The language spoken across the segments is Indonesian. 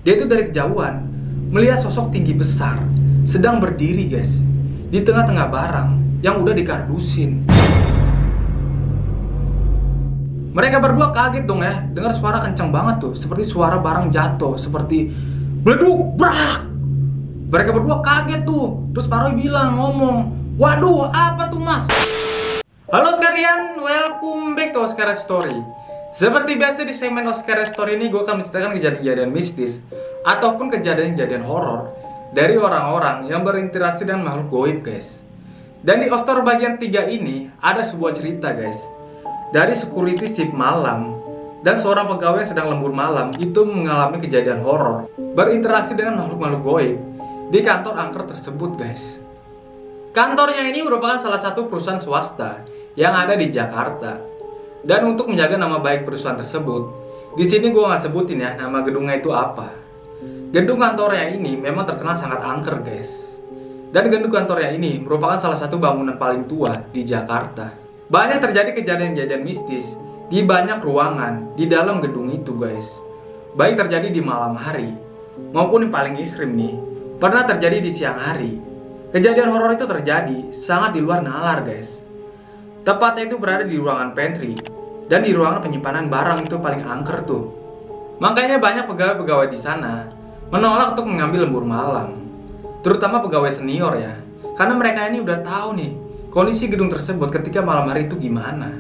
Dia itu dari kejauhan melihat sosok tinggi besar sedang berdiri guys di tengah-tengah barang yang udah dikardusin. Mereka berdua kaget dong ya, dengar suara kencang banget tuh, seperti suara barang jatuh, seperti bleduk, brak. Mereka berdua kaget tuh, terus Paroy bilang, ngomong, waduh, apa tuh mas? Halo sekalian, welcome back to Oscar Story. Seperti biasa di segmen Oscar Story ini, gue akan menceritakan kejadian-kejadian mistis ataupun kejadian-kejadian horor dari orang-orang yang berinteraksi dengan makhluk goib guys. Dan di Oscar bagian 3 ini ada sebuah cerita guys, dari security shift malam dan seorang pegawai yang sedang lembur malam itu mengalami kejadian horor berinteraksi dengan makhluk-makhluk goib di kantor angker tersebut guys. Kantornya ini merupakan salah satu perusahaan swasta yang ada di Jakarta. Dan untuk menjaga nama baik perusahaan tersebut, di sini gue nggak sebutin ya nama gedungnya itu apa. Gedung kantornya ini memang terkenal sangat angker guys. Dan gedung kantornya ini merupakan salah satu bangunan paling tua di Jakarta. Banyak terjadi kejadian-kejadian mistis di banyak ruangan di dalam gedung itu guys. Baik terjadi di malam hari maupun yang paling ekstrim nih, pernah terjadi di siang hari. Kejadian horor itu terjadi sangat di luar nalar guys. Tepatnya itu berada di ruangan pantry dan di ruangan penyimpanan barang itu paling angker tuh. Makanya banyak pegawai-pegawai di sana menolak untuk mengambil lembur malam, terutama pegawai senior ya, karena mereka ini udah tahu nih kondisi gedung tersebut ketika malam hari itu gimana.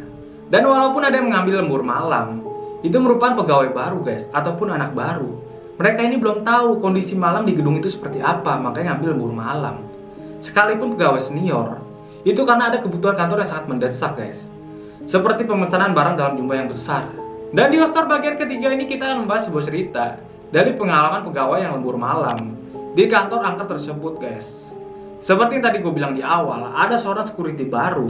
Dan walaupun ada yang mengambil lembur malam, itu merupakan pegawai baru guys, ataupun anak baru. Mereka ini belum tahu kondisi malam di gedung itu seperti apa, makanya ngambil lembur malam. Sekalipun pegawai senior, itu karena ada kebutuhan kantor yang sangat mendesak guys, seperti pemesanan barang dalam jumlah yang besar. Dan di Oscar bagian ketiga ini kita akan membahas sebuah cerita dari pengalaman pegawai yang lembur malam di kantor angker tersebut guys. Seperti yang tadi gue bilang di awal, ada seorang security baru.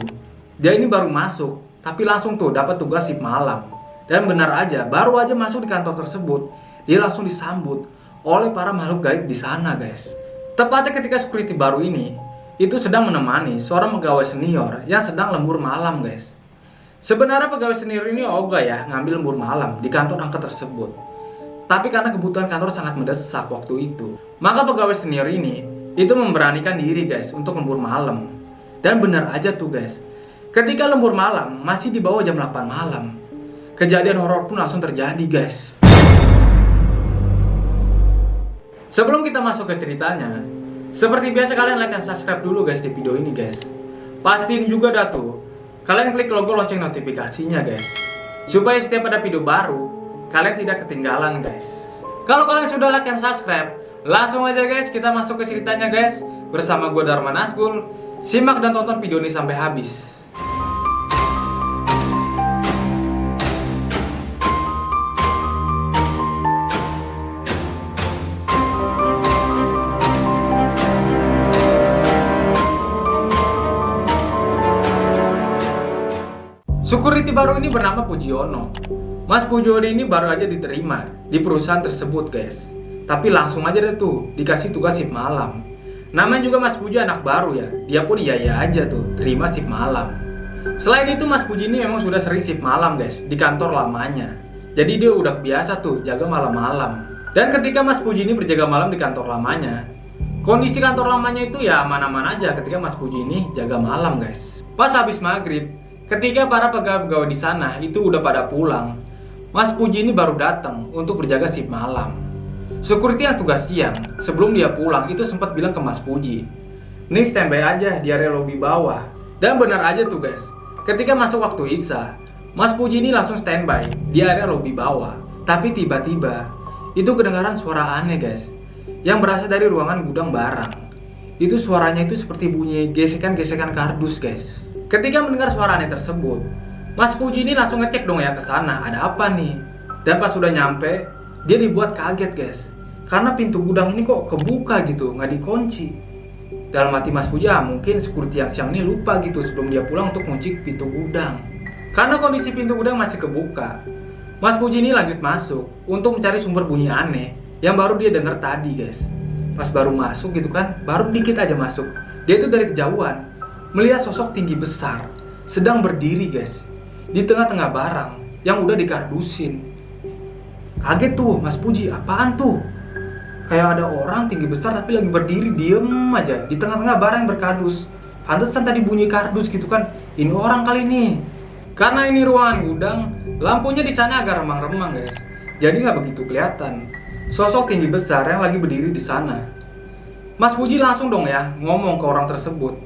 Dia ini baru masuk, tapi langsung tuh dapat tugas shift malam. Dan benar aja, baru aja masuk di kantor tersebut, dia langsung disambut oleh para makhluk gaib di sana guys. Tepatnya ketika security baru ini itu sedang menemani seorang pegawai senior yang sedang lembur malam guys. Sebenarnya pegawai senior ini ogah ya ngambil lembur malam di kantor angker tersebut. Tapi karena kebutuhan kantor sangat mendesak waktu itu, maka pegawai senior ini itu memberanikan diri guys untuk lembur malam. Dan benar aja tuh guys, ketika lembur malam masih di bawah jam 8 malam, kejadian horor pun langsung terjadi guys. Sebelum kita masuk ke ceritanya, seperti biasa kalian like dan subscribe dulu guys di video ini guys. Pastiin juga dah tuh kalian klik logo lonceng notifikasinya guys, supaya setiap ada video baru kalian tidak ketinggalan guys. Kalau kalian sudah like dan subscribe, langsung aja guys kita masuk ke ceritanya guys. Bersama gue Dharma Nazgul. Simak dan tonton video ini sampai habis. Security baru ini bernama Pujiono. Mas Pujiono ini baru aja diterima di perusahaan tersebut guys. Tapi langsung aja deh tuh dikasih tugas shift malam. Namanya juga Mas Puji anak baru ya, dia pun iya aja tuh terima shift malam. Selain itu Mas Puji ini memang sudah sering shift malam guys di kantor lamanya. Jadi dia udah biasa tuh jaga malam-malam. Dan ketika Mas Puji ini berjaga malam di kantor lamanya, kondisi kantor lamanya itu ya aman-aman aja ketika Mas Puji ini jaga malam guys. Pas habis maghrib, ketika para pegawai-pegawai di sana itu udah pada pulang, Mas Puji ini baru datang untuk berjaga shift malam. Security yang tugas siang, sebelum dia pulang itu sempat bilang ke Mas Puji, "Nih standby aja di area lobi bawah." Dan benar aja tuh guys, ketika masuk waktu Isya, Mas Puji ini langsung standby di area lobi bawah. Tapi tiba-tiba itu kedengaran suara aneh guys, yang berasal dari ruangan gudang barang. Itu suaranya itu seperti bunyi gesekan-gesekan kardus guys. Ketika mendengar suara aneh tersebut, Mas Puji ini langsung ngecek dong ya ke sana, ada apa nih? Dan pas sudah nyampe, dia dibuat kaget guys, karena pintu gudang ini kok kebuka gitu, nggak dikunci. Dalam hati Mas Puji, mungkin security yang siang ini lupa gitu sebelum dia pulang untuk kunci pintu gudang. Karena kondisi pintu gudang masih kebuka, Mas Puji ini lanjut masuk untuk mencari sumber bunyi aneh yang baru dia dengar tadi guys. Pas baru masuk gitu kan, baru dikit aja masuk, dia itu dari kejauhan melihat sosok tinggi besar sedang berdiri guys di tengah-tengah barang yang udah dikardusin. Kaget tuh Mas Puji, apaan tuh? kayak ada orang tinggi besar tapi lagi berdiri diem aja di tengah-tengah barang yang berkardus. Pantesan tadi bunyi kardus gitu kan. Ini orang kali ini. Karena ini ruangan gudang, lampunya di sana agak remang-remang guys. Jadi nggak begitu kelihatan sosok tinggi besar yang lagi berdiri di sana. Mas Puji langsung dong ya ngomong ke orang tersebut.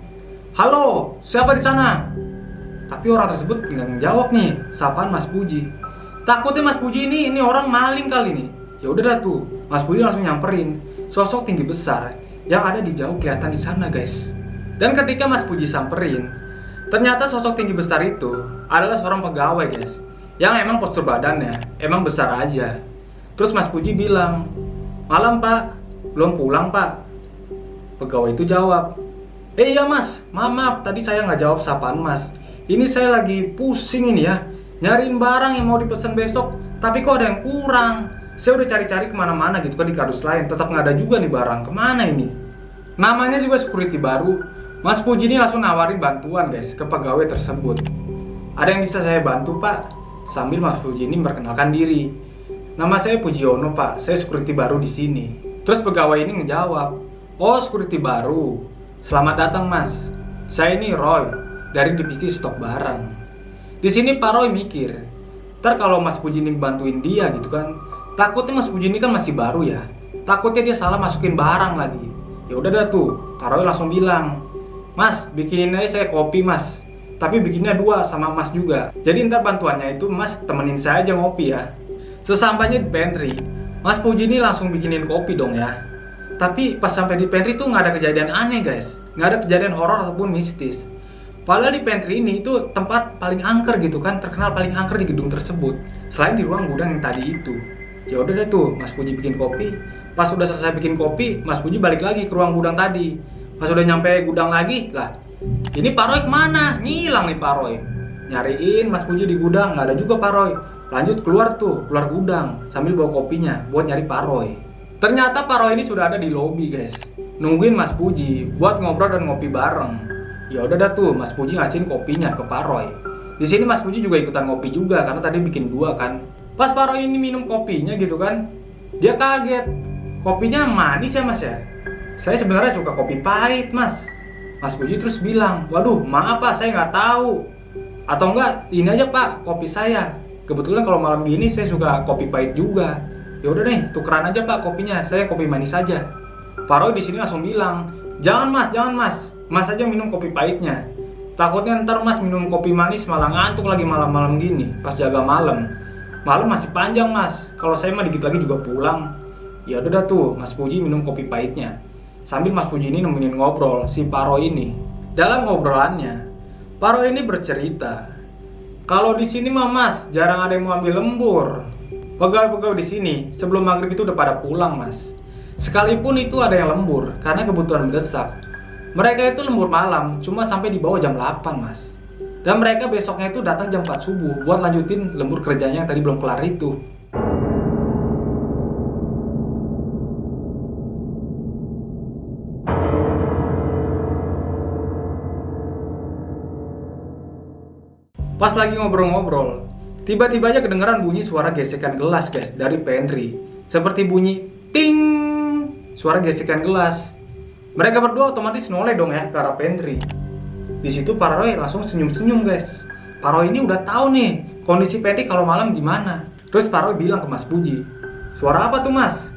Halo, siapa di sana? Tapi orang tersebut nggak ngejawab nih sapaan Mas Puji. Takutnya Mas Puji ini orang maling kali nih. Ya udah dah tuh, Mas Puji langsung nyamperin sosok tinggi besar yang ada di jauh kelihatan di sana guys. Dan ketika Mas Puji samperin, ternyata sosok tinggi besar itu adalah seorang pegawai guys, yang emang postur badannya emang besar aja. Terus Mas Puji bilang, malam pak, belum pulang pak. Pegawai itu jawab, iya mas, maaf tadi saya nggak jawab sapaan mas. Ini saya lagi pusing ini ya, nyariin barang yang mau dipesan besok, tapi kok ada yang kurang. Saya udah cari-cari kemana-mana gitu kan di kardus lain, tetap nggak ada juga nih barang. Kemana ini? Namanya juga security baru. Mas Puji ini langsung nawarin bantuan guys ke pegawai tersebut. Ada yang bisa saya bantu pak? Sambil Mas Puji ini memperkenalkan diri. Nama saya Pujiono pak, saya security baru di sini. Terus pegawai ini ngejawab, oh security baru. Selamat datang mas. Saya ini Roy dari divisi stok barang. Di sini Pak Roy mikir, ntar kalau Mas Puji ini bantuin dia gitu kan, takutnya Mas Puji ini kan masih baru ya, takutnya dia salah masukin barang lagi. Ya udah dah tuh, Pak Roy langsung bilang, Mas bikinin aja saya kopi mas, tapi bikinnya 2 sama mas juga. Jadi ntar bantuannya itu mas temenin saya aja ngopi ya. Sesampainya di pantry, Mas Puji ini langsung bikinin kopi dong ya. Tapi pas sampai di pantry tuh nggak ada kejadian aneh guys, nggak ada kejadian horor ataupun mistis. Padahal di pantry ini itu tempat paling angker gitu kan, terkenal paling angker di gedung tersebut, selain di ruang gudang yang tadi itu. Ya udah deh tuh, Mas Puji bikin kopi. Pas udah selesai bikin kopi, Mas Puji balik lagi ke ruang gudang tadi. Pas udah nyampe gudang lagi, lah ini Pak Roy kemana? Ngilang nih Pak Roy. Nyariin Mas Puji di gudang, nggak ada juga Pak Roy. Lanjut keluar gudang sambil bawa kopinya buat nyari Pak Roy. Ternyata Pak Roy ini sudah ada di lobi guys, nungguin Mas Puji buat ngobrol dan ngopi bareng. Ya udah dah tuh, Mas Puji ngasihin kopinya ke Pak Roy. Di sini Mas Puji juga ikutan ngopi juga karena tadi bikin 2 kan. Pas Pak Roy ini minum kopinya gitu kan, dia kaget. Kopinya manis ya mas ya? Saya sebenarnya suka kopi pahit mas. Mas Puji terus bilang, waduh maaf pak saya nggak tahu. Atau enggak ini aja pak kopi saya. Kebetulan kalau malam gini saya suka kopi pahit juga. Ya udah nih tukeran aja pak kopinya, saya kopi manis aja. Pak Roy di sini langsung bilang, jangan mas. Mas aja minum kopi pahitnya. Takutnya ntar mas minum kopi manis malah ngantuk lagi malam-malam gini pas jaga malam. Malam masih panjang mas. Kalau saya mah dikit lagi juga pulang. Ya udah dah tuh, Mas Puji minum kopi pahitnya. Sambil Mas Puji ini nemenin ngobrol si Pak Roy ini. Dalam ngobrolannya, Pak Roy ini bercerita, kalau di sini mah mas jarang ada yang mau ambil lembur. Pegawai-pegawai di sini sebelum maghrib itu udah pada pulang mas. Sekalipun itu ada yang lembur karena kebutuhan mendesak, mereka itu lembur malam cuma sampai di bawah jam 8 mas. Dan mereka besoknya itu datang jam 4 subuh buat lanjutin lembur kerjanya yang tadi belum kelar itu. Pas lagi ngobrol-ngobrol, tiba-tiba aja kedengeran bunyi suara gesekan gelas guys dari pantry. Seperti bunyi ting, suara gesekan gelas. Mereka berdua otomatis noleh dong ya ke arah pantry. Di situ Pak Roy langsung senyum-senyum guys. Pak Roy ini udah tahu nih kondisi pantry kalau malam gimana. Terus Pak Roy bilang ke Mas Puji, suara apa tuh mas?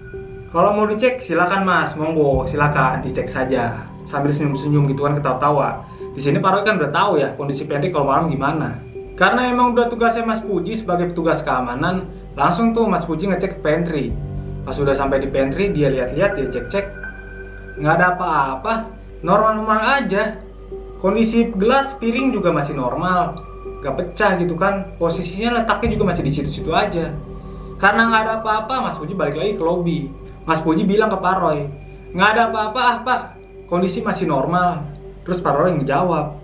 Kalau mau dicek silakan mas, monggo silakan dicek saja. Sambil senyum-senyum gitu kan ketawa-tawa. Di sini Pak Roy kan udah tahu ya kondisi pantry kalau malam gimana. Karena emang udah tugasnya Mas Puji sebagai petugas keamanan, langsung tuh Mas Puji ngecek ke pantry. Pas udah sampai di pantry, dia lihat-lihat, dia cek-cek, nggak ada apa-apa, normal-normal aja. Kondisi gelas, piring juga masih normal, nggak pecah gitu kan. Posisinya letaknya juga masih di situ-situ aja. Karena nggak ada apa-apa, Mas Puji balik lagi ke lobby. Mas Puji bilang ke Pak Roy, nggak ada apa-apa pak, kondisi masih normal. Terus Pak Roy ngejawab,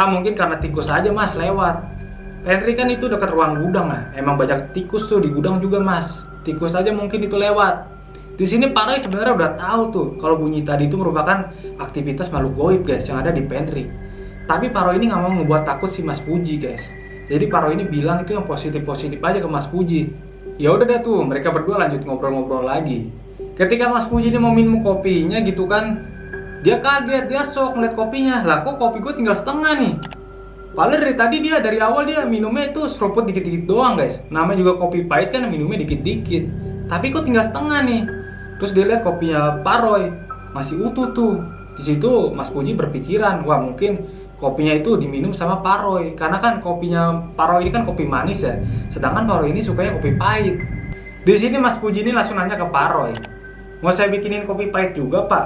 mungkin karena tikus aja mas lewat. Pantry kan itu dekat ruang gudang lah. Emang banyak tikus tuh di gudang juga mas. Tikus aja mungkin itu lewat. Di sini Pak Roy sebenarnya udah tahu tuh kalau bunyi tadi itu merupakan aktivitas makhluk goib guys yang ada di pantry. Tapi Pak Roy ini nggak mau ngebuat takut si Mas Puji guys. Jadi Pak Roy ini bilang itu yang positif-positif aja ke Mas Puji. Ya udah deh tuh, mereka berdua lanjut ngobrol-ngobrol lagi. Ketika Mas Puji ini mau minum kopinya gitu kan, dia kaget, dia shock ngeliat kopinya. Lah kok kopi gue tinggal setengah nih. Padahal dari awal dia minumnya itu seruput dikit-dikit doang guys. Namanya juga kopi pahit kan minumnya dikit-dikit. Tapi kok tinggal setengah nih. Terus dia lihat kopinya Pak Roy masih utuh tuh. Di situ Mas Puji berpikiran, wah mungkin kopinya itu diminum sama Pak Roy. Karena kan kopinya Pak Roy ini kan kopi manis ya. Sedangkan Pak Roy ini sukanya kopi pahit. Di sini Mas Puji ini langsung nanya ke Pak Roy, mau saya bikinin kopi pahit juga Pak?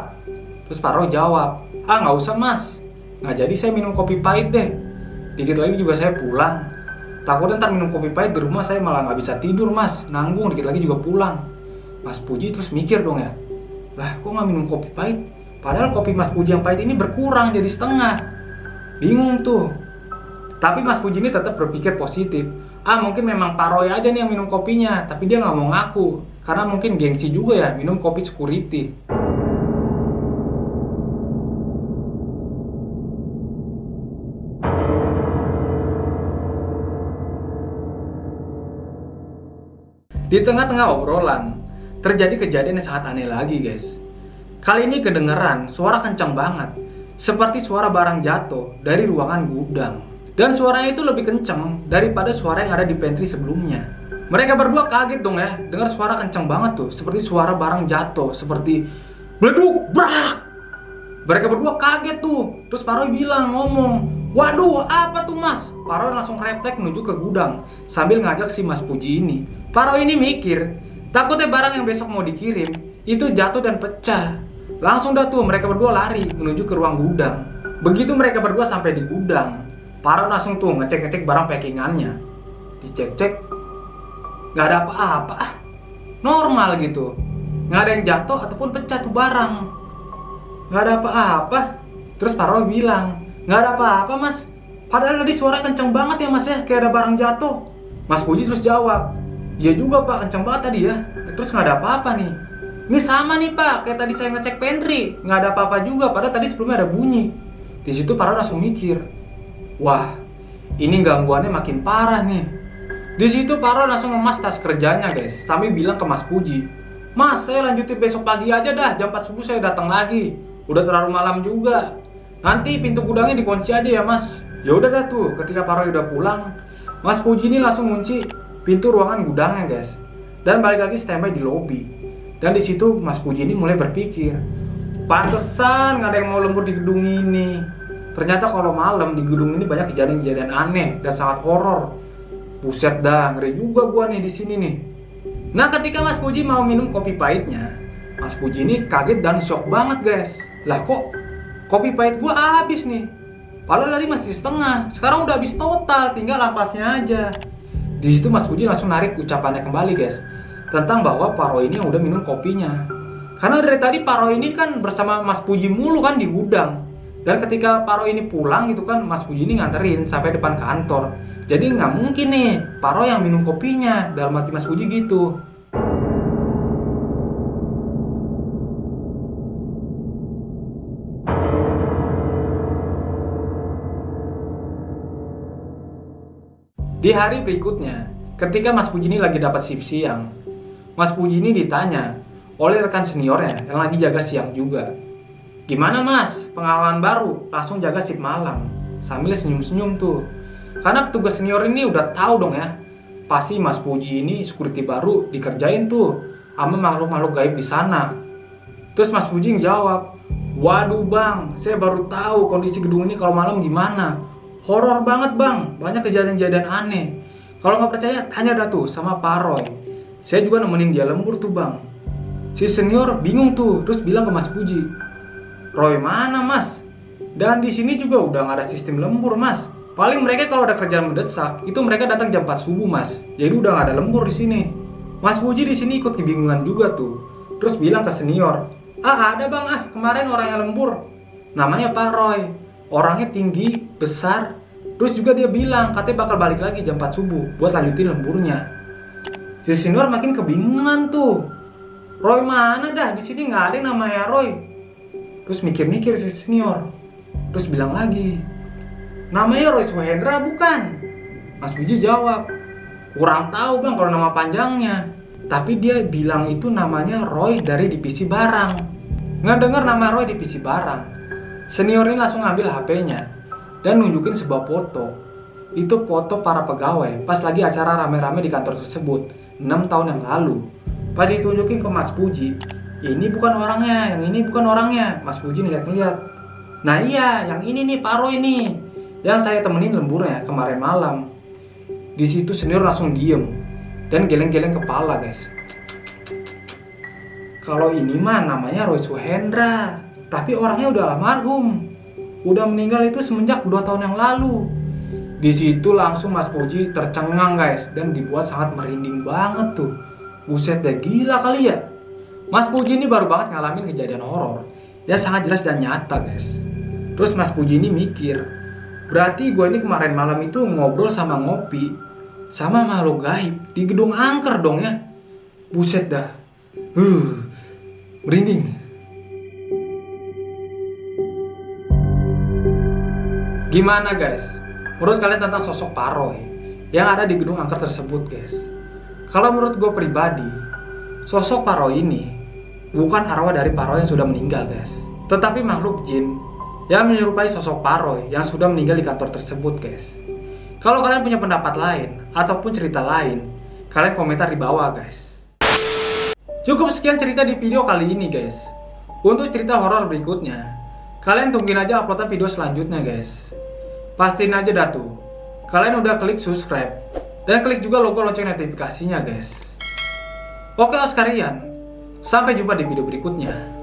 Terus Pak Roy jawab, nggak usah Mas. Nggak jadi saya minum kopi pahit deh. Dikit lagi juga saya pulang. Takutnya ntar minum kopi pahit di rumah saya malah nggak bisa tidur Mas. Nanggung, dikit lagi juga pulang. Mas Puji terus mikir dong ya, lah kok nggak minum kopi pahit? Padahal kopi Mas Puji yang pahit ini berkurang jadi setengah. Bingung tuh. Tapi Mas Puji ini tetap berpikir positif. Mungkin memang Pak Roy aja nih yang minum kopinya, tapi dia nggak mau ngaku. Karena mungkin gengsi juga ya minum kopi security. Di tengah-tengah obrolan, terjadi kejadian yang sangat aneh lagi guys. Kali ini kedengeran suara kencang banget, seperti suara barang jatuh dari ruangan gudang. Dan suaranya itu lebih kencang daripada suara yang ada di pantry sebelumnya. Mereka berdua kaget dong ya, dengar suara kencang banget tuh, seperti suara barang jatuh, seperti bleduk, brak. Mereka berdua kaget tuh, terus Pak Roy ngomong, waduh apa tuh Mas? Pak Roy langsung refleks menuju ke gudang, sambil ngajak si Mas Puji ini. Pak Roy ini mikir, takutnya barang yang besok mau dikirim, itu jatuh dan pecah. Langsung dah tuh mereka berdua lari menuju ke ruang gudang. Begitu mereka berdua sampai di gudang, Pak Roy langsung tuh ngecek-ngecek barang packingannya. Dicek-cek, gak ada apa-apa, normal gitu. Gak ada yang jatuh ataupun pecah tuh barang. Gak ada apa-apa. Terus Pak Roy bilang, gak ada apa-apa Mas. Padahal tadi suara kenceng banget ya Mas ya, kayak ada barang jatuh. Mas Puji terus jawab, iya juga Pak, kenceng banget tadi ya. Terus gak ada apa-apa nih. Ini sama nih Pak, kayak tadi saya ngecek pantry, gak ada apa-apa juga. Padahal tadi sebelumnya ada bunyi. Di situ Pak Roy langsung mikir, wah, ini gangguannya makin parah nih. Di situ Pak Roy langsung ngemas tas kerjanya guys, sambil bilang ke Mas Puji, Mas, saya lanjutin besok pagi aja dah, jam 4 subuh saya datang lagi. Udah terlalu malam juga. Nanti pintu gudangnya dikunci aja ya Mas. Ya udah dah tuh, ketika Pak Roy udah pulang, Mas Puji ini langsung kunci pintu ruangan gudangnya guys, dan balik lagi standby di lobi. Dan di situ Mas Puji ini mulai berpikir, pantesan gak ada yang mau lembur di gedung ini. Ternyata kalau malam di gedung ini banyak kejadian-kejadian aneh dan sangat horor. Buset dah, ngeri juga gua nih di sini nih. Nah, ketika Mas Puji mau minum kopi pahitnya, Mas Puji ini kaget dan shock banget guys. Lah kok kopi pahit gua habis nih? Padahal tadi masih setengah, sekarang udah habis total, tinggal ampasnya aja. Di situ Mas Puji langsung narik ucapannya kembali guys, tentang bahwa Pak Roy ini yang udah minum kopinya. Karena dari tadi Pak Roy ini kan bersama Mas Puji mulu kan di gudang. Dan ketika Pak Roy ini pulang gitu kan, Mas Puji ini nganterin sampai depan kantor. Jadi nggak mungkin nih Pak Roy yang minum kopinya, dalam hati Mas Puji gitu. Di hari berikutnya, ketika Mas Puji ini lagi dapat shift siang, Mas Puji ini ditanya oleh rekan seniornya yang lagi jaga siang juga. Gimana Mas, pengalaman baru langsung jaga shift malam? Sambil senyum-senyum tuh. Karena petugas senior ini udah tahu dong ya, pasti Mas Puji ini security baru dikerjain tuh sama makhluk-makhluk gaib di sana. Terus Mas Puji jawab, waduh bang, saya baru tahu kondisi gedung ini kalau malam gimana. Horor banget bang, banyak kejadian-kejadian aneh. Kalau nggak percaya, tanya dah tuh sama Pak Roy. Saya juga nemenin dia lembur tuh bang. Si senior bingung tuh, terus bilang ke Mas Puji, Roy mana Mas? Dan di sini juga udah nggak ada sistem lembur Mas. Paling mereka kalau ada kerjaan mendesak, itu mereka datang jam 4 subuh Mas. Jadi udah nggak ada lembur di sini. Mas Puji di sini ikut kebingungan juga tuh. Terus bilang ke senior, ada bang kemarin orang yang lembur. Namanya Pak Roy. Orangnya tinggi, besar. Terus juga dia bilang katanya bakal balik lagi jam 4 subuh buat lanjutin lemburnya. Si senior makin kebingungan tuh. Roy mana dah? Di sini nggak ada yang namanya Roy. Terus mikir-mikir si senior. Terus bilang lagi, namanya Roy Suhendra bukan? Mas Puji jawab, kurang tahu bang kalau nama panjangnya. Tapi dia bilang itu namanya Roy dari divisi barang. Ngedenger nama Roy divisi barang, senior ini langsung ngambil HP-nya dan nunjukin sebuah foto. Itu foto para pegawai pas lagi acara rame-rame di kantor tersebut 6 tahun yang lalu. Pas ditunjukin ke Mas Puji, ini bukan orangnya, yang ini bukan orangnya. Mas Puji ngeliat-ngeliat, nah iya, yang ini nih Pak Roy nih, yang saya temenin lemburnya kemarin malam. Di situ senior langsung diem dan geleng-geleng kepala, guys. Kalau ini mah namanya Roy Suhendra, tapi orangnya udah almarhum. Udah meninggal itu semenjak 2 tahun yang lalu. Di situ langsung Mas Puji tercengang, guys, dan dibuat sangat merinding banget tuh. Buset deh, gila kali ya. Mas Puji ini baru banget ngalamin kejadian horor ya, sangat jelas dan nyata, guys. Terus Mas Puji ini mikir, berarti gue ini kemarin malam itu ngobrol sama ngopi sama makhluk gaib di gedung angker dong ya. Buset dah. Merinding. Gimana, guys? Menurut kalian tentang sosok Pak Roy yang ada di gedung angker tersebut, guys? Kalau menurut gue pribadi, sosok Pak Roy ini bukan arwah dari Pak Roy yang sudah meninggal, guys, tetapi makhluk jin yang menyerupai sosok Pak Roy yang sudah meninggal di kantor tersebut, guys. Kalau kalian punya pendapat lain ataupun cerita lain, kalian komentar di bawah, guys. Cukup sekian cerita di video kali ini, guys. Untuk cerita horor berikutnya, kalian tungguin aja uploadan video selanjutnya, guys. Pastiin aja dah tuh, kalian udah klik subscribe dan klik juga logo lonceng notifikasinya, guys. Oke, sekalian, sampai jumpa di video berikutnya.